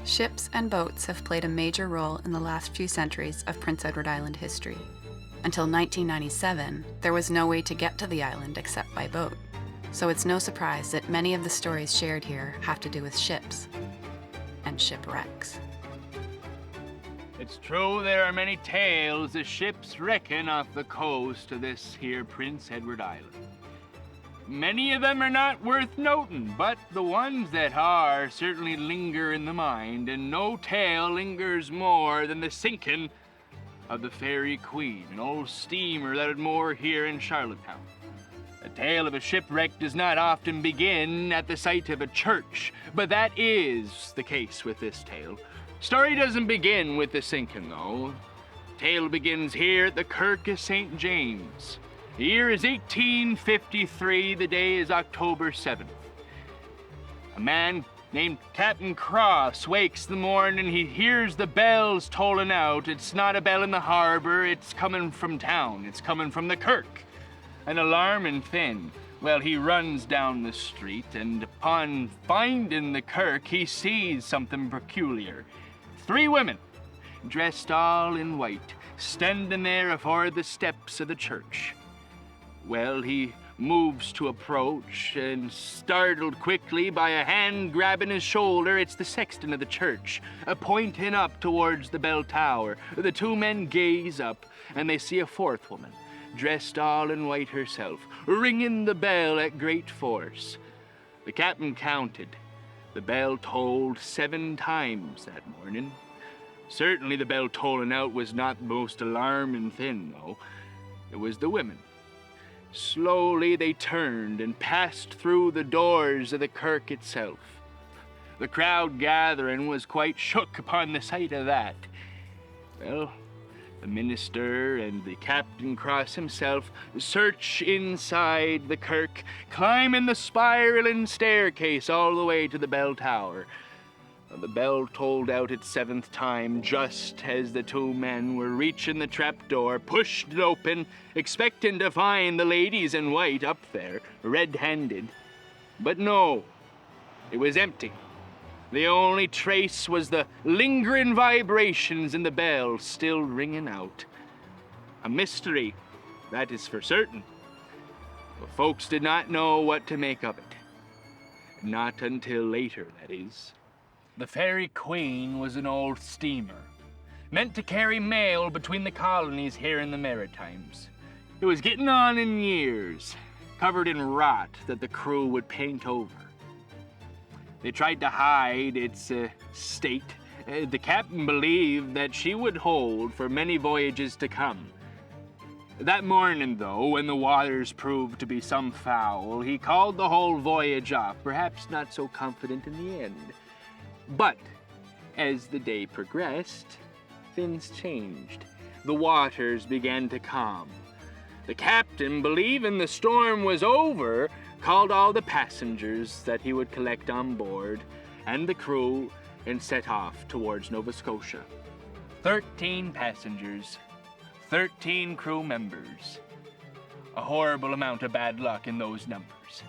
Ships and boats have played a major role in the last few centuries of Prince Edward Island history. Until 1997, there was no way to get to the island except by boat. So it's no surprise that many of the stories shared here have to do with ships and shipwrecks. It's true there are many tales of ships wrecking off the coast of this here Prince Edward Island. Many of them are not worth noting, but the ones that are certainly linger in the mind, and no tale lingers more than the sinking of the Fairy Queen, an old steamer that had moored here in Charlottetown. A tale of a shipwreck does not often begin at the site of a church, but that is the case with this tale. Story doesn't begin with the sinking, though. Tale begins here at the Kirk of St. James. The year is 1853, the day is October 7th. A man named Captain Cross wakes the morning, he hears the bells tolling out. It's not a bell in the harbor, it's coming from town, it's coming from the Kirk. An alarming thing. Well, he runs down the street, and upon finding the Kirk, he sees something peculiar. 3 women, dressed all in white, standing there afore the steps of the church. Well, he moves to approach, and startled quickly by a hand grabbing his shoulder, it's the sexton of the church, pointing up towards the bell tower. The 2 men gaze up, and they see a 4th woman, dressed all in white herself, ringing the bell at great force. The captain counted. The bell tolled 7 times that morning. Certainly the bell tolling out was not the most alarming thing, though. It was the women. Slowly they turned and passed through the doors of the Kirk itself. The crowd gathering was quite shook upon the sight of that. Well, the minister and the Captain Cross himself search inside the Kirk, climbing the spiraling staircase all the way to the bell tower. The bell tolled out its 7th time just as the 2 men were reaching the trapdoor, pushed it open, expecting to find the ladies in white up there, red-handed. But no, it was empty. The only trace was the lingering vibrations in the bell still ringing out. A mystery, that is for certain. But folks did not know what to make of it. Not until later, that is. The Fairy Queen was an old steamer, meant to carry mail between the colonies here in the Maritimes. It was getting on in years, covered in rot that the crew would paint over. They tried to hide its state. The captain believed that she would hold for many voyages to come. That morning, though, when the waters proved to be some foul, he called the whole voyage off, perhaps not so confident in the end. But as the day progressed, things changed. The waters began to calm. The captain, believing the storm was over, called all the passengers that he would collect on board and the crew and set off towards Nova Scotia. 13 passengers, 13 crew members. A horrible amount of bad luck in those numbers.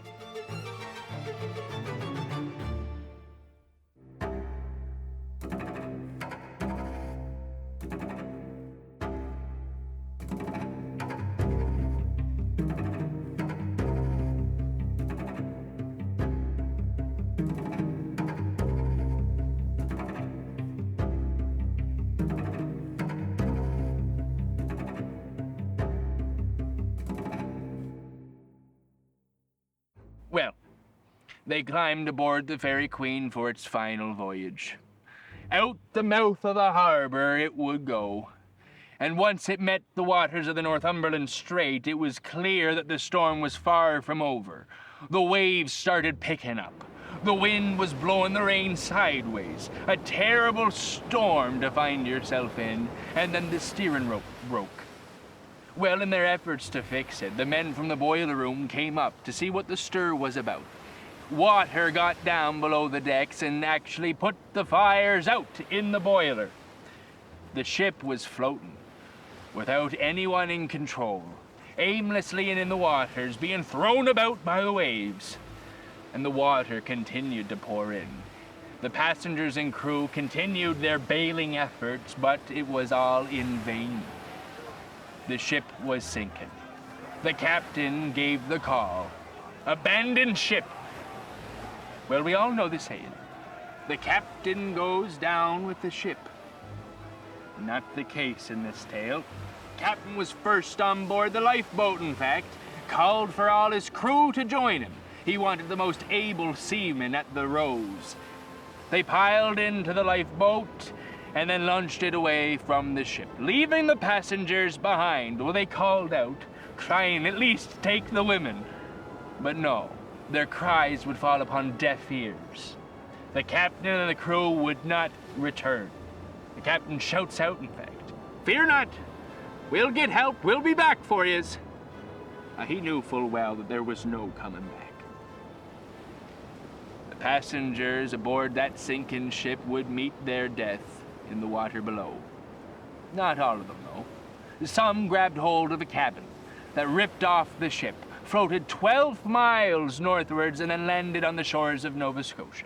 Well, they climbed aboard the Fairy Queen for its final voyage. Out the mouth of the harbor it would go. And once it met the waters of the Northumberland Strait, it was clear that the storm was far from over. The waves started picking up. The wind was blowing the rain sideways. A terrible storm to find yourself in, and then the steering rope broke. Well, in their efforts to fix it, the men from the boiler room came up to see what the stir was about. Water got down below the decks and actually put the fires out in the boiler. The ship was floating, without anyone in control, aimlessly and in the waters, being thrown about by the waves. And the water continued to pour in. The passengers and crew continued their bailing efforts, but it was all in vain. The ship was sinking. The captain gave the call. Abandon ship. Well, we all know the saying. The captain goes down with the ship. Not the case in this tale. Captain was first on board the lifeboat, in fact, called for all his crew to join him. He wanted the most able seamen at the rows. They piled into the lifeboat and then launched it away from the ship, leaving the passengers behind. Well, they called out, trying at least to take the women. But no, their cries would fall upon deaf ears. The captain and the crew would not return. The captain shouts out, in fact, "Fear not, we'll get help, we'll be back for yous." He knew full well that there was no coming back. The passengers aboard that sinking ship would meet their death in the water below. Not all of them, though. Some grabbed hold of a cabin that ripped off the ship, floated 12 miles northwards, and then landed on the shores of Nova Scotia.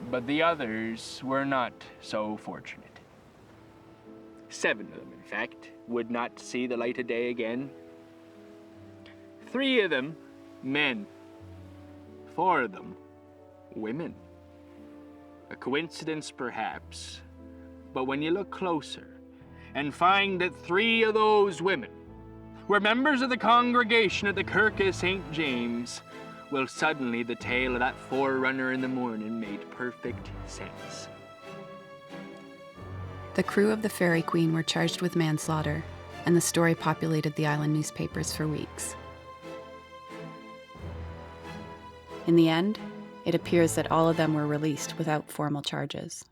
But the others were not so fortunate. 7 of them, in fact, would not see the light of day again. 3 of them, men. 4 of them, women. A coincidence, perhaps, but when you look closer and find that 3 of those women were members of the congregation at the Kirk of St. James, well, suddenly the tale of that forerunner in the morning made perfect sense. The crew of the Fairy Queen were charged with manslaughter, and the story populated the island newspapers for weeks. In the end, it appears that all of them were released without formal charges.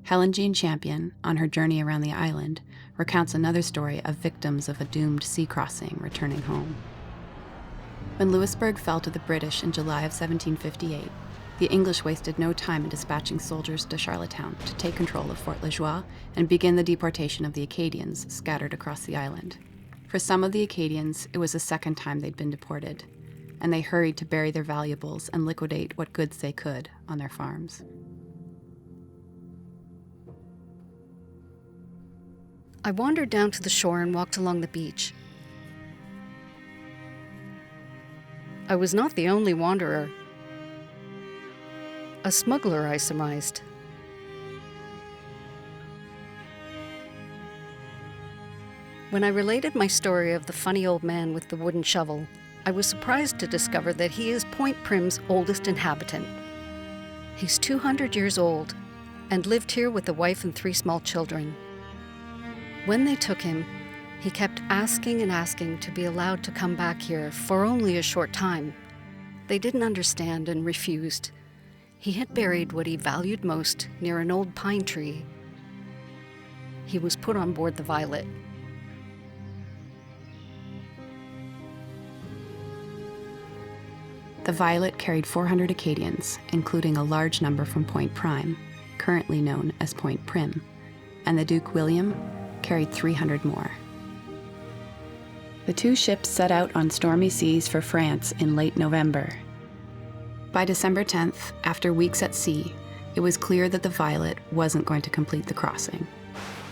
Helen Jean Champion, on her journey around the island, recounts another story of victims of a doomed sea crossing returning home. When Louisbourg fell to the British in July of 1758, the English wasted no time in dispatching soldiers to Charlottetown to take control of Fort LeJoie and begin the deportation of the Acadians scattered across the island. For some of the Acadians, it was the second time they'd been deported, and they hurried to bury their valuables and liquidate what goods they could on their farms. I wandered down to the shore and walked along the beach. I was not the only wanderer. A smuggler, I surmised. When I related my story of the funny old man with the wooden shovel, I was surprised to discover that he is Point Prim's oldest inhabitant. He's 200 years old and lived here with a wife and 3 small children. When they took him, he kept asking and asking to be allowed to come back here for only a short time. They didn't understand and refused. He had buried what he valued most near an old pine tree. He was put on board the Violet. The Violet carried 400 Acadians, including a large number from Point Prime, currently known as Point Prim, and the Duke William carried 300 more. The 2 ships set out on stormy seas for France in late November. By December 10th, after weeks at sea, it was clear that the Violet wasn't going to complete the crossing.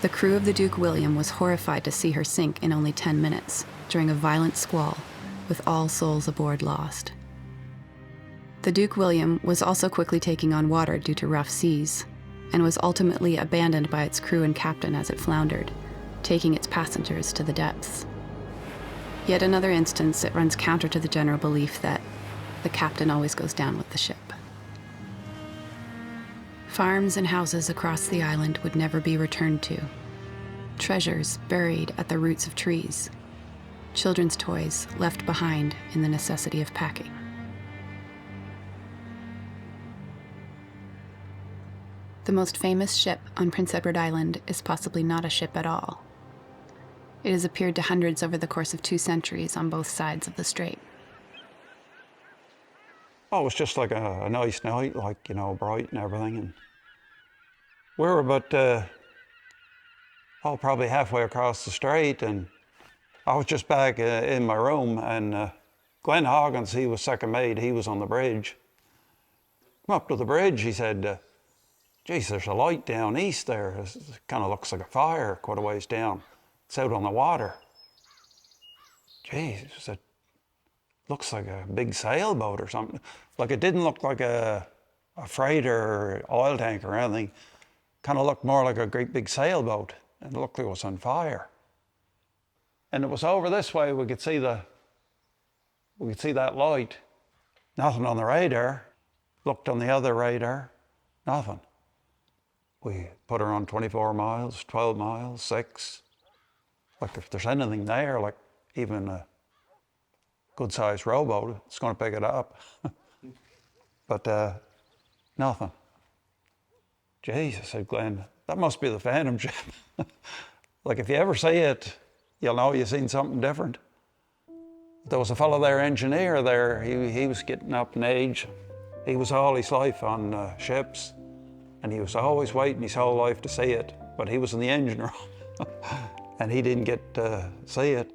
The crew of the Duke William was horrified to see her sink in only 10 minutes during a violent squall, with all souls aboard lost. The Duke William was also quickly taking on water due to rough seas, and was ultimately abandoned by its crew and captain as it floundered, taking its passengers to the depths. Yet another instance that runs counter to the general belief that the captain always goes down with the ship. Farms and houses across the island would never be returned to. Treasures buried at the roots of trees. Children's toys left behind in the necessity of packing. The most famous ship on Prince Edward Island is possibly not a ship at all. It has appeared to hundreds over the course of 2 centuries on both sides of the strait. Oh, it was just like a nice night, like, you know, bright and everything. And we were about, probably halfway across the strait, and I was just back in my room, and Glenn Hoggins, he was second mate, he was on the bridge. Come up to the bridge, he said, geez, there's a light down east there. It kind of looks like a fire quite a ways down. It's out on the water. Geez, he said, looks like a big sailboat or something. Like it didn't look like a freighter or oil tanker or anything. Kind of looked more like a great big sailboat, and it looked like it was on fire. And it was over this way, we could see that light. Nothing on the radar. Looked on the other radar, nothing. We put her on 24 miles, 12 miles, 6. Like if there's anything there, like even a good-sized rowboat, it's going to pick it up. But nothing. Jesus, said Glenn, that must be the Phantom ship. Like if you ever see it, you'll know you've seen something different. There was a fellow there, engineer there, he was getting up in age. He was all his life on ships, and he was always waiting his whole life to see it, but he was in the engine room, and he didn't get to see it.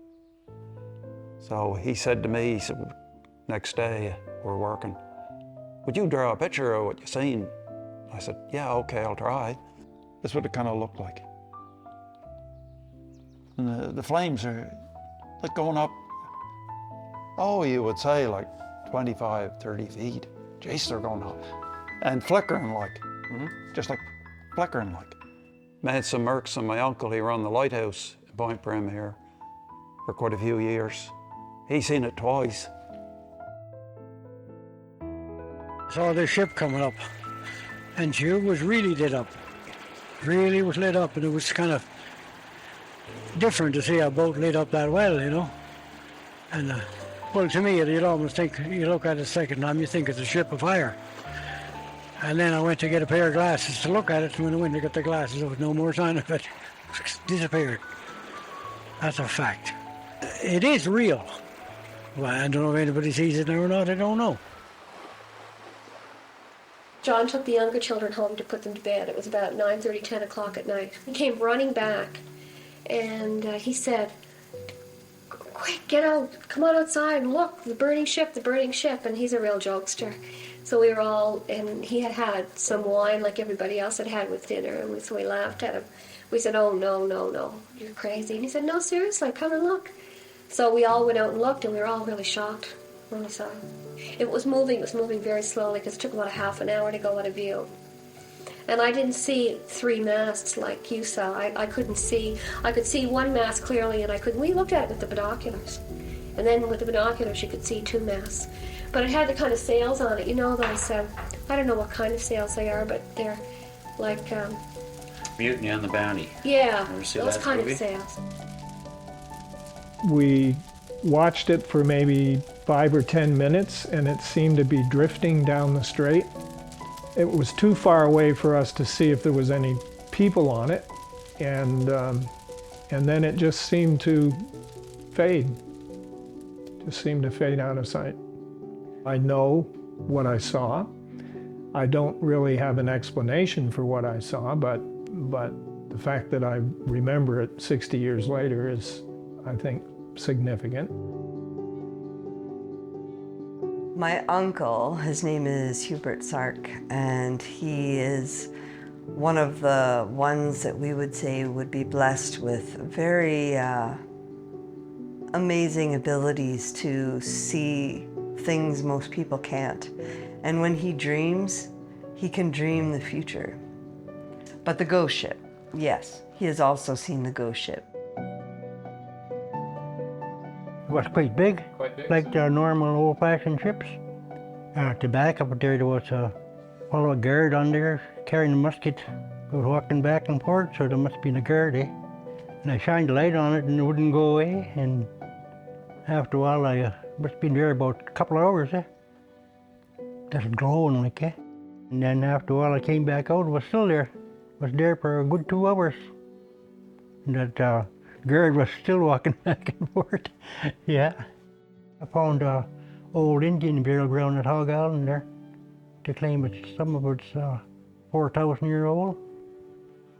So he said to me, he said, next day we're working, would you draw a picture of what you seen? I said, yeah, okay, I'll try. This is what it kind of looked like. And the flames are like going up, oh, you would say like 25, 30 feet. Jeez, they're going up. And flickering like, just like flickering like. Made some Mercs and my uncle, he run the lighthouse in Point Prim here for quite a few years. He seen it twice. Saw this ship coming up, and she was really lit up. Really was lit up, and it was kind of different to see a boat lit up that well, you know. And well, to me, you'd almost think, you look at it a second time, you think it's a ship of fire. And then I went to get a pair of glasses to look at it, and when I went to get the glasses, there was no more sign of it. It disappeared. That's a fact. It is real. Well, I don't know if anybody sees it or not, I don't know. John took the younger children home to put them to bed. It was about 9:30, 10 o'clock at night. He came running back, and he said, quick, get out, come on outside and look, the burning ship, and he's a real jokester. So we were all, and he had had some wine like everybody else had had with dinner, and so we laughed at him. We said, oh, no, you're crazy. And he said, no, seriously, come and look. So we all went out and looked, and we were all really shocked when we saw it. It was moving very slowly, because it took about a half an hour to go out of view. And I didn't see 3 masts like you saw. I couldn't see. I could see one mast clearly, and we looked at it with the binoculars. And then with the binoculars, you could see 2 masts. But it had the kind of sails on it, you know, those, I don't know what kind of sails they are, but they're like... Mutiny on the Bounty. Yeah, those kind movie? of sails. We watched it for maybe 5 or 10 minutes, and it seemed to be drifting down the strait. It was too far away for us to see if there was any people on it, and then it just seemed to fade. Just seemed to fade out of sight. I know what I saw. I don't really have an explanation for what I saw, but the fact that I remember it 60 years later is, I think, significant. My uncle, his name is Hubert Sark, and he is one of the ones that we would say would be blessed with very amazing abilities to see things most people can't. And when he dreams, he can dream the future. But the ghost ship, yes, he has also seen the ghost ship. It was quite big, like the normal old-fashioned ships. At the back of it there was a fellow guard on there carrying a musket. He was walking back and forth, so there must have been a guard, eh? And I shined the light on it and it wouldn't go away, and after a while I must have been there about a couple of hours, eh? Just glowing like, eh? And then after a while I came back out, it was still there. It was there for a good 2 hours. And that guard was still walking back and forth. Yeah. I found old Indian burial ground at Hog Island there. They claim it's some of it's 4,000 years old.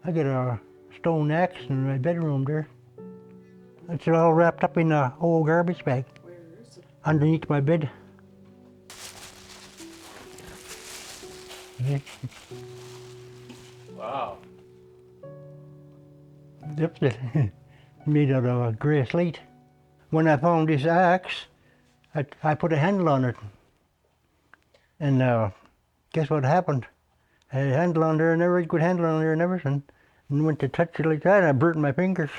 I got a stone axe in my bedroom there. It's all wrapped up in an old garbage bag. Where is it? underneath my bed. Wow. That's it. Made out of a grey slate. When I found this axe, I put a handle on it. And guess what happened? I had a handle on there and everything, good handle on there and everything. And went to touch it like that, and I burnt my fingers.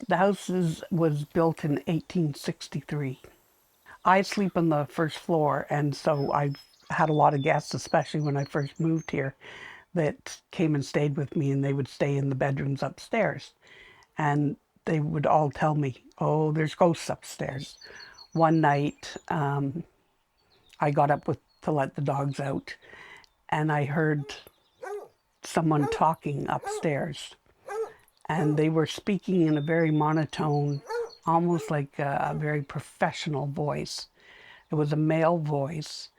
The house was built in 1863. I sleep on the first floor, and so I've had a lot of guests, especially when I first moved here, that came and stayed with me, and they would stay in the bedrooms upstairs. And they would all tell me, oh, there's ghosts upstairs. One night, I got up to let the dogs out, and I heard someone talking upstairs. And they were speaking in a very monotone, almost like a very professional voice. It was a male voice,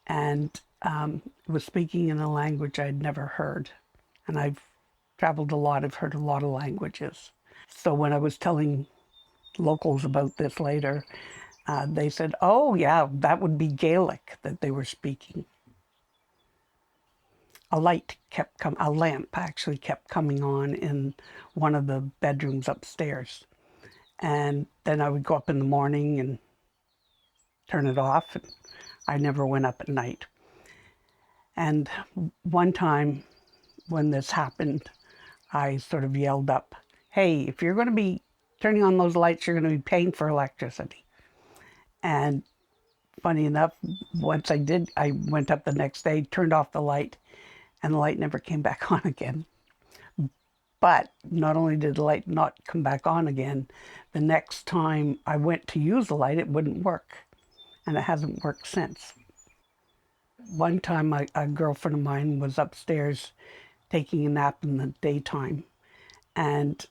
and it was speaking in a language I'd never heard. And I've traveled a lot, I've heard a lot of languages. So when I was telling locals about this later, they said, oh yeah, that would be Gaelic that they were speaking. A lamp actually kept coming on in one of the bedrooms upstairs. And then I would go up in the morning and turn it off. And I never went up at night. And one time when this happened, I sort of yelled up, hey, if you're going to be turning on those lights, you're going to be paying for electricity. And funny enough, once I did, I went up the next day, turned off the light, and the light never came back on again. But not only did the light not come back on again, the next time I went to use the light, it wouldn't work. And it hasn't worked since. One time, a girlfriend of mine was upstairs taking a nap in the daytime. And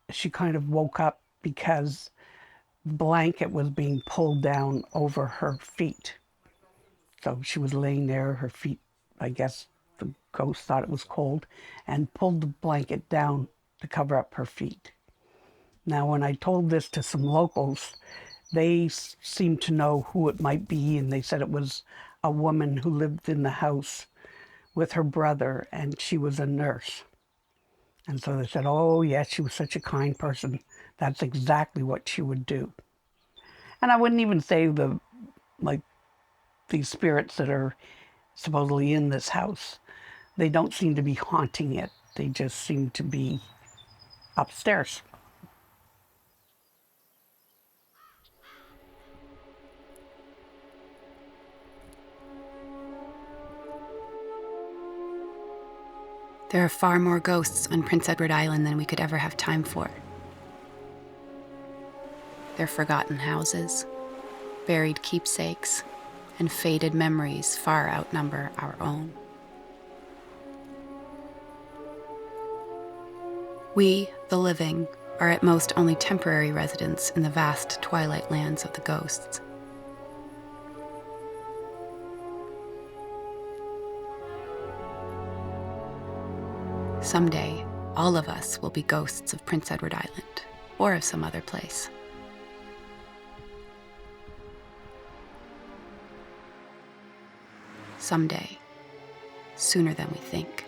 she kind of woke up because the blanket was being pulled down over her feet. So she was laying there, her feet, I guess the ghost thought it was cold, and pulled the blanket down to cover up her feet. Now, when I told this to some locals, they seemed to know who it might be, and they said it was a woman who lived in the house with her brother, and she was a nurse. And so they said, oh, yes, she was such a kind person. That's exactly what she would do. And I wouldn't even say these spirits that are supposedly in this house, they don't seem to be haunting it. They just seem to be upstairs. There are far more ghosts on Prince Edward Island than we could ever have time for. Their forgotten houses, buried keepsakes, and faded memories far outnumber our own. We, the living, are at most only temporary residents in the vast twilight lands of the ghosts. Someday, all of us will be ghosts of Prince Edward Island, or of some other place. Someday, sooner than we think.